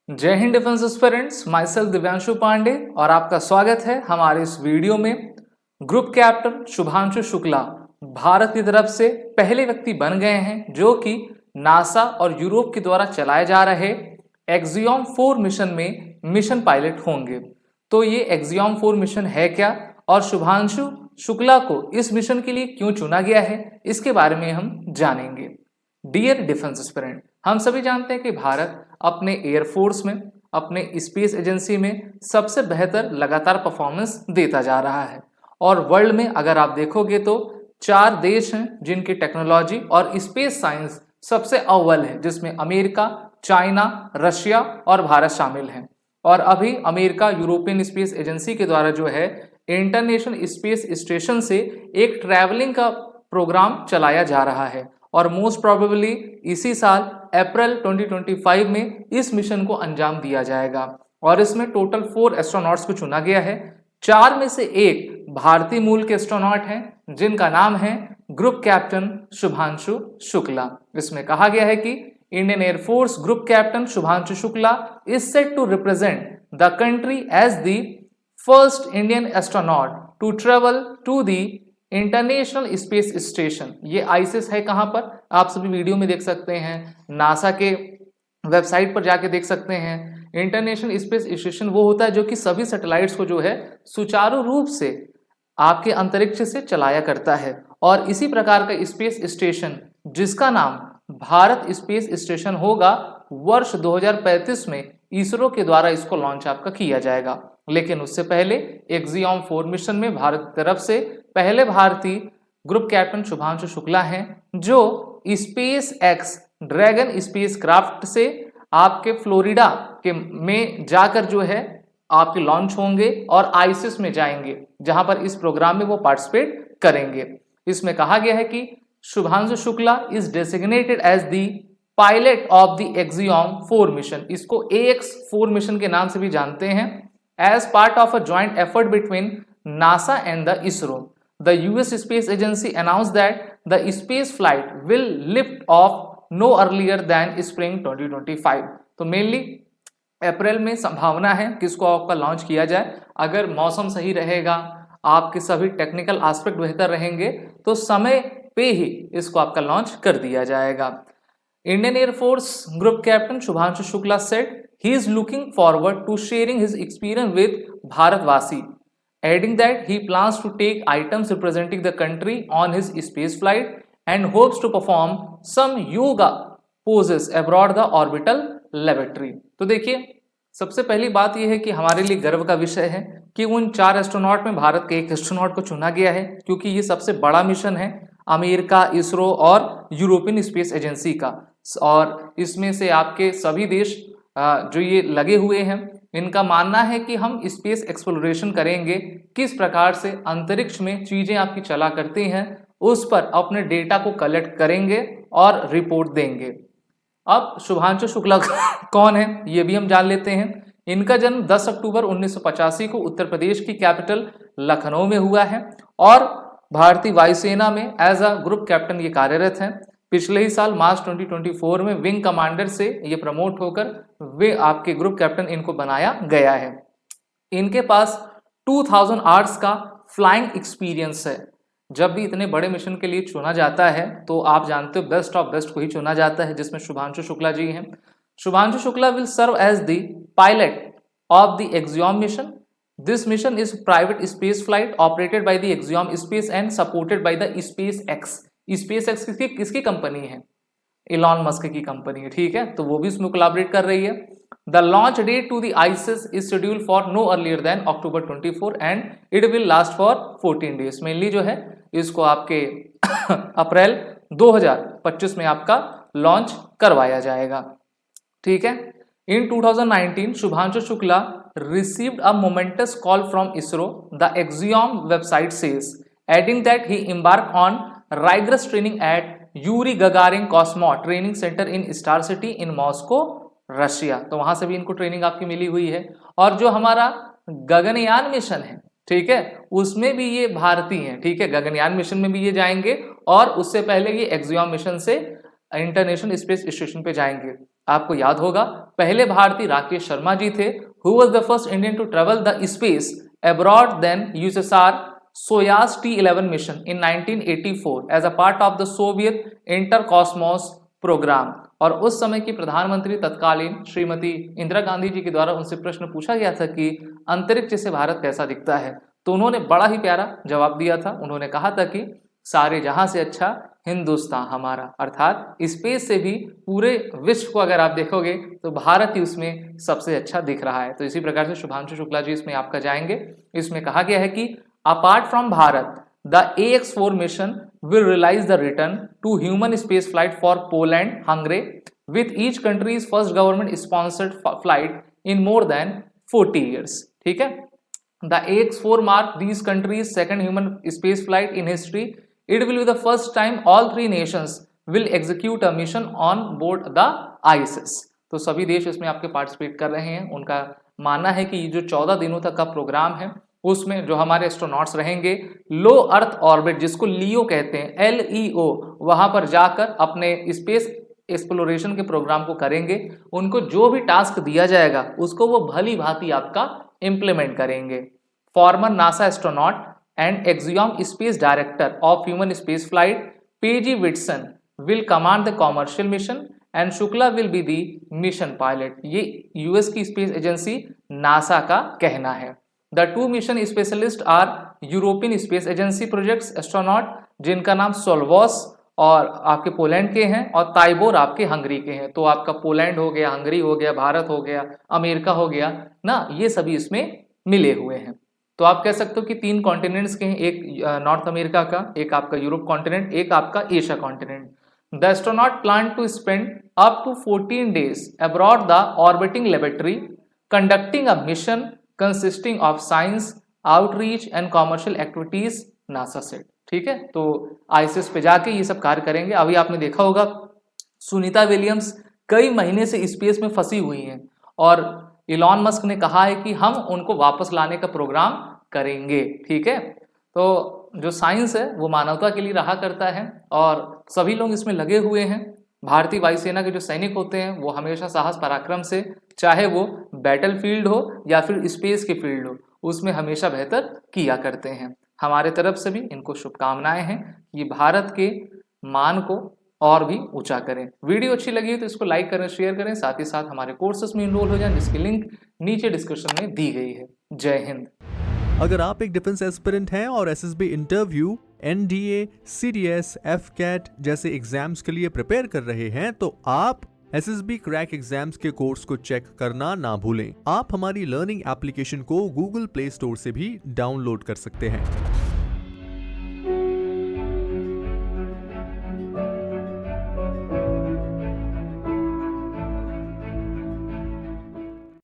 जय हिंद defence aspirants, myself Divyanshu Pandey और आपका स्वागत है हमारे इस वीडियो में। ग्रुप कैप्टन शुभांशु शुक्ला भारत की तरफ से पहले व्यक्ति बन गए हैं जो कि नासा और यूरोप के द्वारा चलाए जा रहे एक्सियम 4 मिशन में मिशन पायलट होंगे। तो ये एक्सियम 4 मिशन है क्या और शुभांशु शुक्ला को इस मिशन के लिए क्यों चुना गया है, इसके बारे में हम जानेंगे। डियर डिफेंस एस्पिरेंट, हम सभी जानते हैं कि भारत अपने एयरफोर्स में, अपने स्पेस एजेंसी में सबसे बेहतर लगातार परफॉर्मेंस देता जा रहा है। और वर्ल्ड में अगर आप देखोगे तो 4 देश हैं जिनकी टेक्नोलॉजी और स्पेस साइंस सबसे अव्वल है, जिसमें अमेरिका, चाइना, रशिया और भारत शामिल हैं। और अभी अमेरिका यूरोपियन स्पेस एजेंसी के द्वारा जो है इंटरनेशनल स्पेस स्टेशन से एक ट्रैवलिंग का प्रोग्राम चलाया जा रहा है और मोस्ट प्रोबेबली इसी साल अप्रैल 2025 में इस मिशन को अंजाम दिया जाएगा। और इसमें टोटल 4 एस्ट्रोनॉट्स को चुना गया है। 4 में से एक भारतीय मूल के एस्ट्रोनॉट हैं जिनका नाम है ग्रुप कैप्टन शुभांशु शुक्ला। इसमें कहा गया है कि Indian air force group captain Shubhanshu Shukla is set to represent the country as the first Indian astronaut to travel to the International Space Station. ये आईएसएस है कहां पर, आप सभी वीडियो में देख सकते हैं, नासा के वेबसाइट पर जाके देख सकते हैं। इंटरनेशनल स्पेस स्टेशन वो होता है जो कि सभी सैटेलाइट्स को जो है सुचारू रूप से आपके अंतरिक्ष से चलाया करता है। और इसी प्रकार का स्पेस स्टेशन जिसका नाम भारत स्पेस स्टेशन होगा, वर्ष 2035 में इसरो के द्वारा इसको लॉन्च आपका किया जाएगा। लेकिन उससे पहले एक्सियम 4 मिशन में भारत की तरफ से पहले भारतीय ग्रुप कैप्टन शुभांशु शुक्ला हैं जो space x dragon space craft से आपके फ्लोरिडा के में जाकर जो है आपके लॉन्च होंगे और आईएसएस में जाएंगे, जहां पर इस प्रोग्राम में वो पार्टिसिपेट करेंगे। इसमें कहा गया है कि Shubhanshu Shukla is designated as the pilot of the Axiom 4 मिशन। इसको AX4 मिशन के नाम से भी जानते हैं। As part of a joint effort between NASA and the ISRO, the US Space Agency announced that the space flight will lift off no earlier than spring 2025। तो mainly अप्रैल में संभावना है कि इसको आपका लॉन्च किया जाए। अगर मौसम सही रहेगा, आपके सभी टेक्निकल एस्पेक्ट बेहतर रहेंगे तो समय पे ही इसको आपका लॉन्च कर दिया जाएगा। Indian air force group captain Shubhanshu Shukla said he is looking forward to sharing his experience with भारतवासी, adding that he plans to take items representing the country on his space flight and hopes to perform some yoga poses aboard the orbital laboratory। तो देखिए, सबसे पहली बात यह है कि हमारे लिए गर्व का विषय है कि उन 4 एस्ट्रोनॉट में भारत के एक एस्ट्रोनॉट को चुना गया है, क्योंकि ये सबसे बड़ा मिशन है अमेरिका, इसरो और यूरोपियन स्पेस एजेंसी का। और इसमें से आपके सभी देश जो ये लगे हुए हैं, इनका मानना है कि हम स्पेस एक्सप्लोरेशन करेंगे, किस प्रकार से अंतरिक्ष में चीजें आपकी चला करती हैं, उस पर अपने डेटा को कलेक्ट करेंगे और रिपोर्ट देंगे। अब शुभांशु शुक्ला कौन है ये भी हम जान लेते हैं। इनका जन्म 10 अक्टूबर 1985 को उत्तर प्रदेश की कैपिटल लखनऊ में हुआ है और भारतीय वायुसेना में एज अ ग्रुप कैप्टन ये कार्यरत हैं। पिछले ही साल मार्च 2024 में विंग कमांडर से ये प्रमोट होकर वे आपके ग्रुप कैप्टन इनको बनाया गया है। इनके पास 2000 आवर्स का फ्लाइंग एक्सपीरियंस है। जब भी इतने बड़े मिशन के लिए चुना जाता है तो आप जानते हो बेस्ट ऑफ बेस्ट को ही चुना जाता है, जिसमें शुभांशु शुक्ला जी हैं। Shubhanshu Shukla will serve as the pilot of the Axiom mission. This mission is private space flight operated by the Axiom Space and supported by the SpaceX. SpaceX किसकी company है? Elon Musk की company है, ठीक है, तो वो भी इसमें कोलैबोरेट कर रही है। The launch date to the ISS is scheduled for no earlier than October 24 and it will last for 14 days. Mainly जो है इसको आपके अप्रैल 2025 में आपका लॉन्च करवाया जाएगा, ठीक है। In 2019 Shubhanshu Shukla received a momentous call from ISRO, the Axiom website says, adding that he embarked on rigorous training at Yuri Gagarin cosmonaut training centre in Star City in Moscow, Russia. तो वहां से भी इनको ट्रेनिंग आपकी मिली हुई है। और जो हमारा गगनयान मिशन है, ठीक है, उसमें भी ये भारतीय हैं, ठीक है, गगनयान मिशन में भी ये जाएंगे और उससे पहले ये एक्सियम मिशन से इंटरनेशनल स्पेस स्टेशन पे जाएंगे। आपको याद होगा पहले भारतीय राकेश शर्मा जी थे, who was the first Indian to travel the space abroad then USSR Soyuz T11 mission in 1984 as a part of the Soviet Intercosmos programme. और उस समय की प्रधानमंत्री तत्कालीन श्रीमती इंदिरा गांधी जी के द्वारा उनसे प्रश्न पूछा गया था कि अंतरिक्ष से भारत कैसा दिखता है, तो उन्होंने बड़ा ही प्यारा जवाब दिया था। उन्होंने कहा था कि सारे जहां से अच्छा हिंदुस्तान हमारा, अर्थात स्पेस से भी पूरे विश्व को अगर आप देखोगे तो भारत ही उसमें सबसे अच्छा दिख रहा है। तो इसी प्रकार से शुभांशु शुक्ला जी इसमें आपका जाएंगे। इसमें कहा गया है कि apart from Bharat the AX4 mission will realize the return to human space flight for Poland, Hungary, with each country's first government sponsored flight in more than 40 years. ठीक है, the AX4 mark these countries' second human space flight in history. It will be the first time all three nations will execute a mission on board the ISS. तो सभी देश इसमें आपके participate कर रहे हैं। उनका मानना है कि ये जो 14 दिनों तक का प्रोग्राम है उसमें जो हमारे एस्ट्रोनॉट्स रहेंगे लो अर्थ ऑर्बिट, जिसको लियो कहते हैं, LEO, वहां पर जाकर अपने स्पेस एक्सप्लोरेशन के प्रोग्राम को करेंगे। उनको जो भी टास्क दिया जाएगा उसको वो भली भांति आपका इम्प्लीमेंट करेंगे। Former NASA astronaut and Axiom space director of human space flight Peggy Whitson will command the commercial mission and Shukla will be the mission pilot. ये यूएस की स्पेस एजेंसी नासा का कहना है। The two mission specialists are European space agency projects astronaut, जिनका नाम सोल्वोस और आपके Poland के हैं, और ताइबोर आपके हंगरी के हैं। तो आपका पोलैंड हो गया, हंगरी हो गया, भारत हो गया, अमेरिका हो गया ना, ये सभी इसमें मिले हुए हैं। तो आप कह सकते हो कि 3 कॉन्टिनेंट्स के हैं, एक नॉर्थ अमेरिका का, एक आपका यूरोप कॉन्टिनेंट, एक आपका Asia continent. The astronaut plan to spend up to 14 days aboard the orbiting laboratory conducting a mission consisting of science outreach and commercial activities, NASA said. ठीक है, तो आईएसएस पे जाके ये सब कार्य करेंगे। अभी आपने देखा होगा सुनीता विलियम्स कई महीने से स्पेस में फंसी हुई हैं और इलॉन मस्क ने कहा है कि हम उनको वापस लाने का प्रोग्राम करेंगे। ठीक है, तो जो साइंस है वो मानवता के लिए रहा करता है और सभी लोग इसमें लगे हुए हैं। भारतीय वायुसेना के जो सैनिक होते हैं वो हमेशा साहस पराक्रम से, चाहे वो बैटलफील्ड हो या फिर स्पेस के फील्ड हो, उसमें हमेशा बेहतर किया करते हैं। हमारे तरफ से भी इनको शुभकामनाएं हैं कि भारत के मान को और भी ऊंचा करें। वीडियो अच्छी लगी तो इसको लाइक करें, शेयर करें, साथ ही साथ हमारे कोर्सेज में इनरोल हो जाएं, जिसकी लिंक नीचे डिस्क्रिप्शन में दी गई है। जय हिंद। अगर आप एक डिफेंस एस्पिरेंट हैं और SSB interview, NDA, CDS, FCAT जैसे एग्जाम्स के लिए प्रिपेयर कर रहे हैं तो आप SSB क्रैक एग्जाम्स के कोर्स को चेक करना ना भूलें। आप हमारी लर्निंग एप्लीकेशन को Google Play Store से भी डाउनलोड कर सकते हैं।